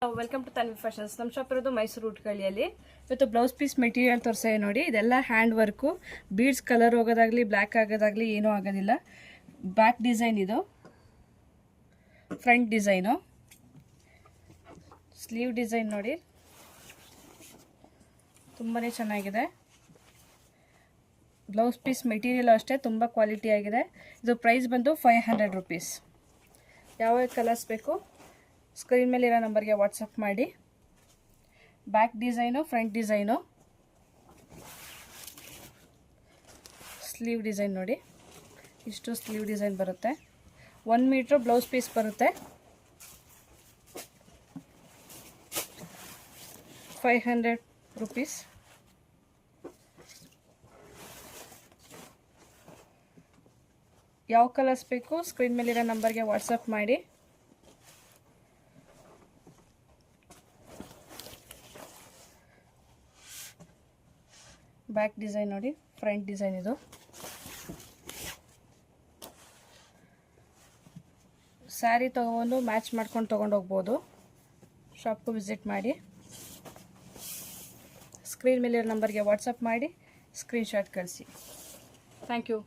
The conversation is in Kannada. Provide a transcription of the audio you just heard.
Welcome to Tanvi fashions. ನಮ್ಮ ಶಾಪ್ ಇರೋದು ಮೈಸೂರು ಊಟಗಳಿಯಲ್ಲಿ. ಇವತ್ತು ಬ್ಲೌಸ್ ಪೀಸ್ ಮೆಟೀರಿಯಲ್ ತೋರಿಸೇ ನೋಡಿ. ಇದೆಲ್ಲ ಹ್ಯಾಂಡ್ ವರ್ಕು, ಬೀಡ್ಸ್ ಕಲರ್ ಹೋಗೋದಾಗಲಿ ಬ್ಲ್ಯಾಕ್ ಆಗೋದಾಗಲಿ ಏನೂ ಆಗೋದಿಲ್ಲ. ಬ್ಯಾಕ್ ಡಿಸೈನ್, ಇದು ಫ್ರಂಟ್ ಡಿಸೈನು, ಸ್ಲೀವ್ ಡಿಸೈನ್ ನೋಡಿ, ತುಂಬಾ ಚೆನ್ನಾಗಿದೆ. ಬ್ಲೌಸ್ ಪೀಸ್ ಮೆಟೀರಿಯಲ್ ಅಷ್ಟೇ ತುಂಬ ಕ್ವಾಲಿಟಿ ಆಗಿದೆ. ಇದು ಪ್ರೈಸ್ ಬಂದು 500 ರುಪೀಸ್. ಯಾವ ಕಲರ್ಸ್ ಬೇಕು ಸ್ಕ್ರೀನ್ ಮೇಲೆ ಇರೋ ನಂಬರ್ಗೆ ವಾಟ್ಸಪ್ ಮಾಡಿ. Back design, front design, sleeve design ನೋಡಿ, ಇಷ್ಟು ಸ್ಲೀವ್ ಡಿಸೈನ್ ಬರುತ್ತೆ. 1 ಮೀಟ್ರ್ ಬ್ಲೌಸ್ ಪೀಸ್ ಬರುತ್ತೆ. 500 ರುಪೀಸ್. ಯಾವ ಕಲರ್ಸ್ ಬೇಕು ಸ್ಕ್ರೀನ್ ಮೇಲಿರೋ ನಂಬರ್ಗೆ ವಾಟ್ಸಪ್ ಮಾಡಿ. ಬ್ಯಾಕ್ ಡಿಸೈನ್ ನೋಡಿ, ಫ್ರಂಟ್ ಡಿಸೈನ್ ಇದು. ಸ್ಯಾರಿ ತೊಗೊಂಡು ಮ್ಯಾಚ್ ಮಾಡ್ಕೊಂಡು ತೊಗೊಂಡೋಗ್ಬೋದು. ಶಾಪ್ಗೂ ವಿಸಿಟ್ ಮಾಡಿ. ಸ್ಕ್ರೀನ್ ಮೇಲಿರೋ ನಂಬರ್ಗೆ ವಾಟ್ಸಪ್ ಮಾಡಿ ಸ್ಕ್ರೀನ್ಶಾಟ್ ಕಳಿಸಿ. Thank you.